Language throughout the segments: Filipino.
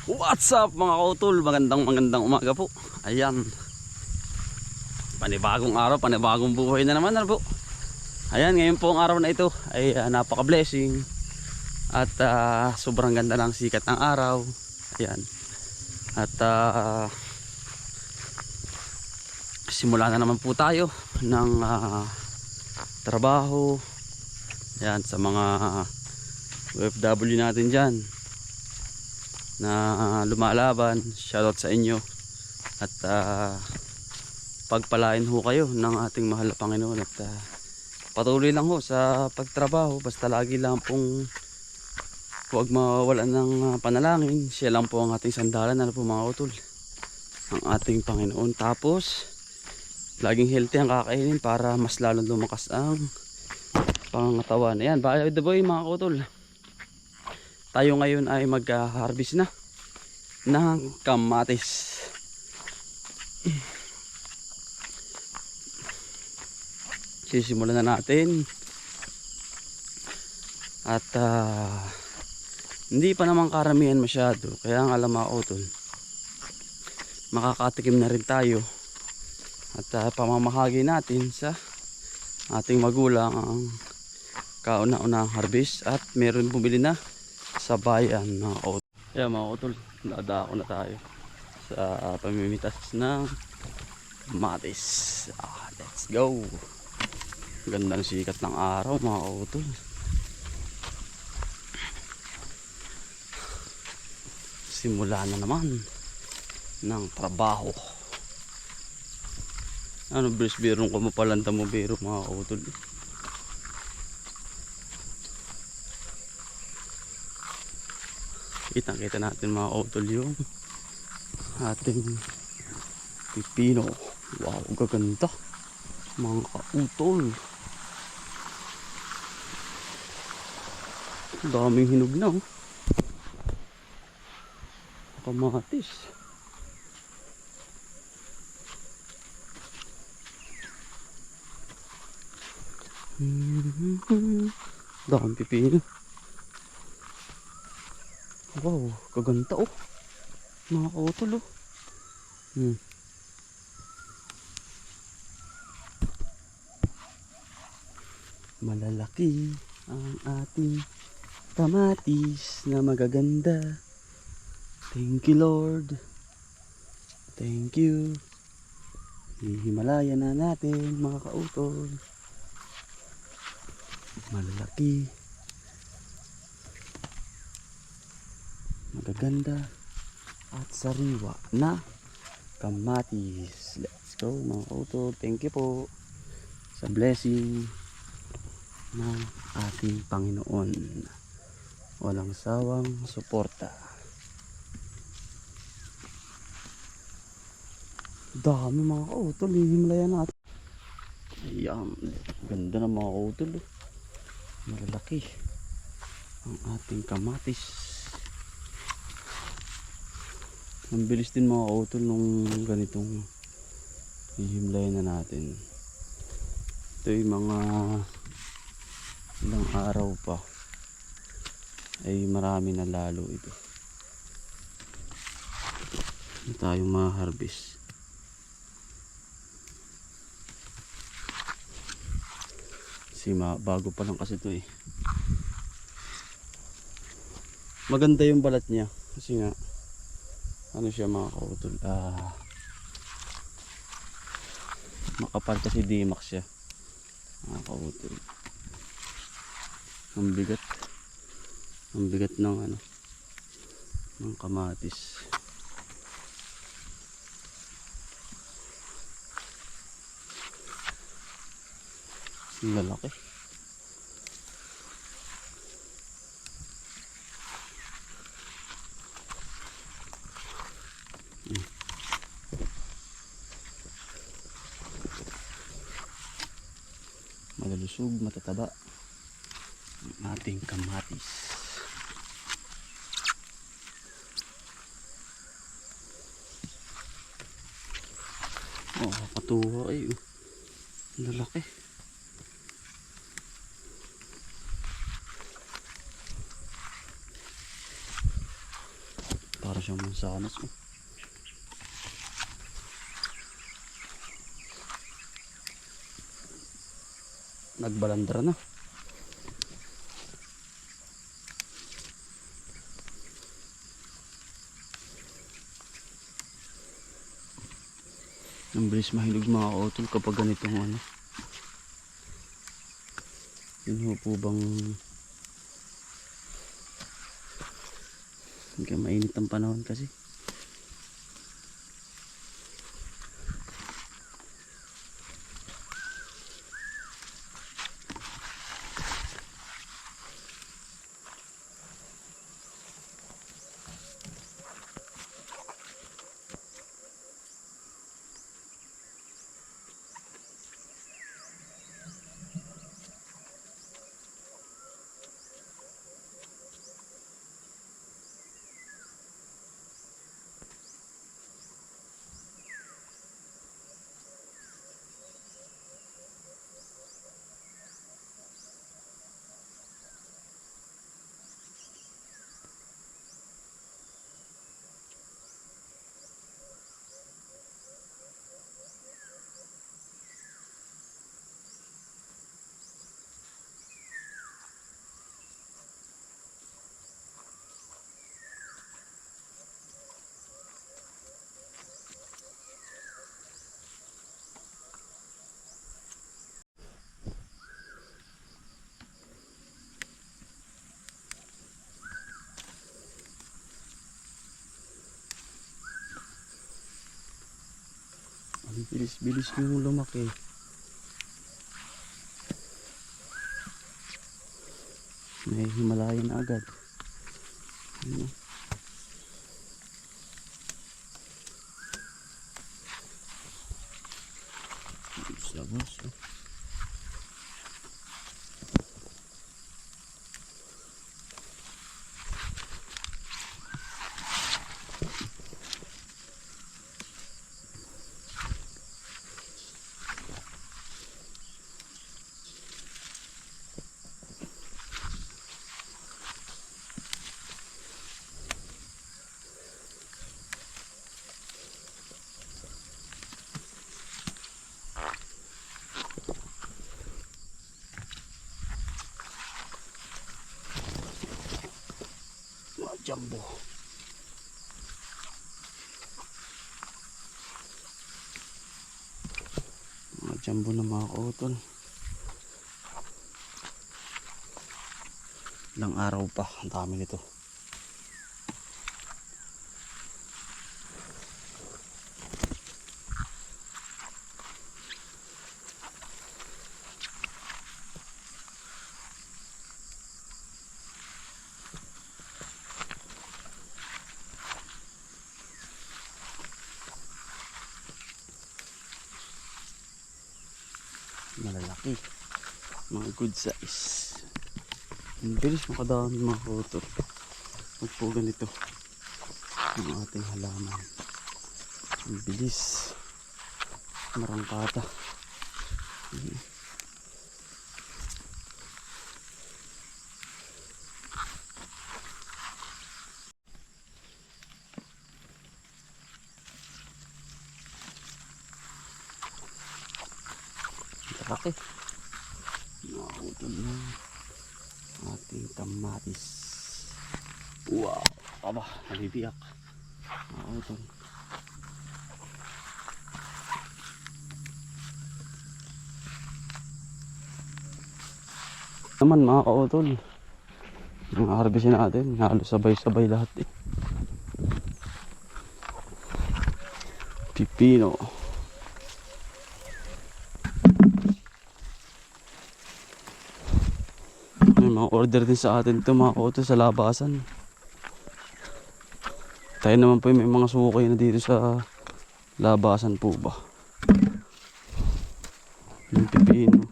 What's up mga kautol? Magandang umaga po. Ayan, panibagong araw, panibagong buhay na naman po. Ayan, ngayon po ang araw na ito ay napaka blessing. At sobrang ganda ng sikat ng araw. Ayan. At simula na naman po tayo ng trabaho. Ayan, sa mga OFW natin dyan na lumalaban, shoutout sa inyo. At pagpalain ho kayo ng ating mahal na Panginoon. At patuloy lang ho sa pagtrabaho. Basta lagi lang pong huwag mawawalan ng panalangin. Siya lang po ang ating sandalan, ano po mga utol, ang ating Panginoon. Tapos laging healthy ang kakainin para mas lalong lumakas ang pangangatawan. Ayan, by the way mga utol, tayo ngayon ay mag-harvest na ng kamatis. Sisimulan na natin. At hindi pa naman karamihan masyado. Kaya nga alam mga utol, makakatikim na rin tayo. At pamamahagi natin sa ating magulang ang kauna-unang harvest. At meron bumili na sa bayan mga utol. Kaya mga utol, dadako na tayo sa pamimitas ng kamatis. Let's go. Ganda ng sikat ng araw mga utol. Simula na naman ng trabaho. Ano bris, birong ko mapalanta mo biro mga utol. Kitang-kita natin mga utol yung ating pipino. Wow, gaganda mga kautol. Daming hinog na oh. Kamatis. Daming pipino. Wow, kaganda oh. Mga kautol oh. Malalaki ang ating kamatis na magaganda. Thank you Lord. Thank you. Himalaya na natin mga kautol. Malalaki, magaganda at sariwa na kamatis. Let's go mga kautol. Thank you po sa blessing ng ating Panginoon. Walang sawang suporta. Dami mga kautol, hihimlaya natin. Ayan, ganda ng mga kautol. Malalaki ang ating kamatis. Ang bilis din mga kautol nung ganitong hihimlaya na natin. Ito yung mga ilang araw pa ay marami na lalo ito. Hindi tayong ma-harvest. Kasi bago pa lang kasi ito eh. Maganda yung balat niya kasi nga ano siya mga kautol, makapal kasi D-Max siya mga kautol. Ang bigat ng ano, ng kamatis. Ang lalaki. Malalusog, matataba ang ating kamatis. Oh, katuwa eh. Lalaki. Para siyang mansanas. Oh. Nagbalandra na. Ang bilis mahinog mga kautol kapag ganitong ano. Yun po bang hindi mainit ang panahon kasi. Ang bilis-bilis yung lumaki. May Himalayan na agad. Ano? Labas. Jumbo. Mga jumbo na mga kautol. Ilang araw pa, ang dami nito. Malalaki, mga good size. Ang bilis makadami mga kautol pag po ganito ang ating halaman. Ang bilis marangkata. Laki. Nakakutol na ating kamatis. Wow! Aba, nalibiyak. Nakakutol. Naman mga kautol, yung harvestin natin, halos sabay-sabay lahat eh. Pipino. May mga order din sa atin ito mga kautol sa labasan. Tayo naman po may mga sukay na dito sa labasan po ba. Yung pipino.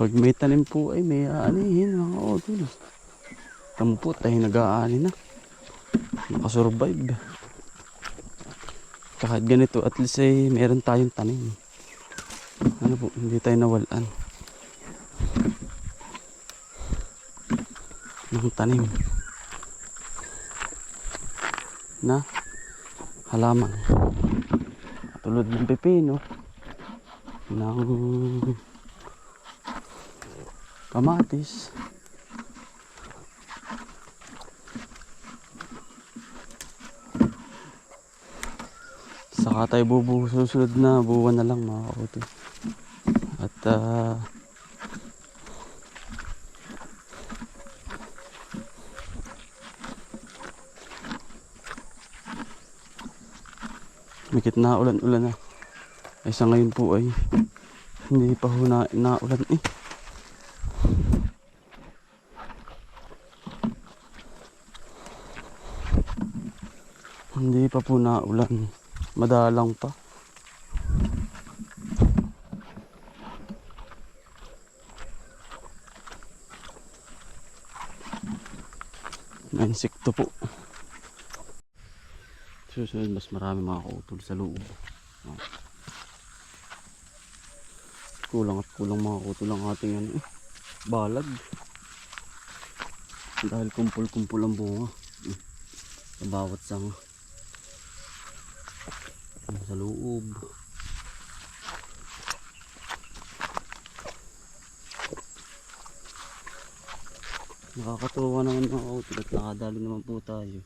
Pag may tanim po ay may aanihin mga utol. Tamo po tayo nag-aani na. Nakasurvive. Kahit ganito at least ay meron tayong tanim. Ano po, hindi tayo nawalan ng tanim na halaman. Tulad ng pepino, ng kamatis, saka tayo susunod na buwan na lang mga kauto. At mikit na ulan-ulan na. Ay sa ngayon po ay hindi pa ho na ulan eh. Hindi pa po na ulan. Madalang pa. May insekto po. Susunod mas marami mga kautol sa loob. Kulang at kulang mga kautol ang ating balag. Dahil kumpul-kumpul ang bunga sa bawat sanga. Sa loob. Nakakatuwa naman mga kautol at nakadali naman po tayo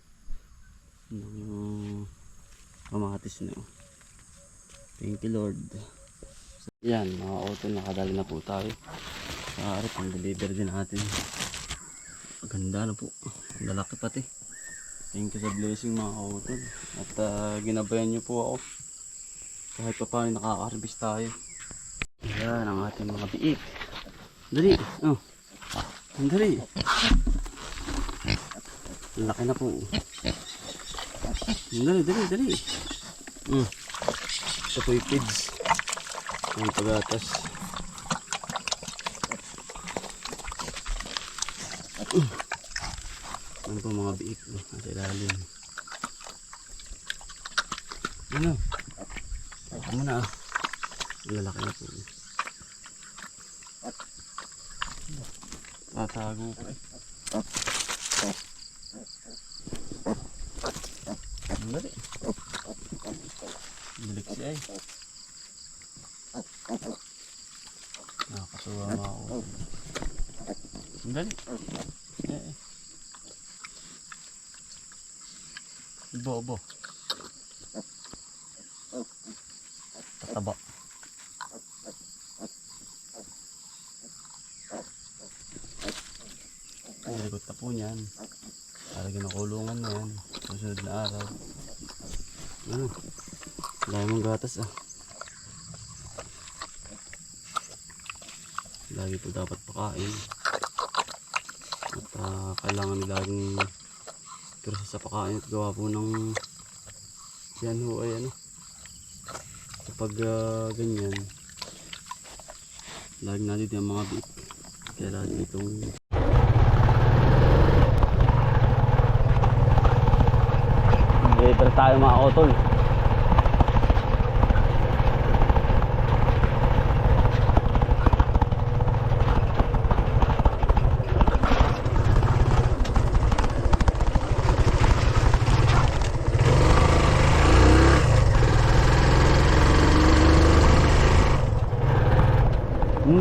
ng kamatis na. Thank you Lord. Yan mga kautol, nakadali na po tayo sa arip. Ang deliver din natin. Ganda na po. Lalaki pati. Thank you sa blessing mga kautol. At ginabayan nyo po ako. Kahit pa paano nakaka-harvest tayo. Yan ang ating mga biik. Dali. Oh. Dali. Laki na po. Dali. Ito po yung pids. Ang pagatas. Ano po mga biik. Nasa ilalim. Ano? Ano na. Lalaki na po. Tatago pa eh. Dali. Balik siya eh. Nakakasuwa nga ako. Dali. Bobo. Tataba. Ay, likot na po niyan. Talagang nakulungan na yan. Susunod na araw. Ano? Dahil mong gatas ah. Lagi po dapat pakain. At kailangan laging kurso sa pakain at gawa po ng yan ho ay ano. Kapag ganyan, laging natin yung mga biik. Kaya lagi itong deliver tayo mga otol.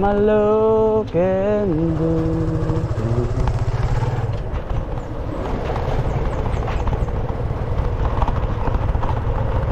Malo can do.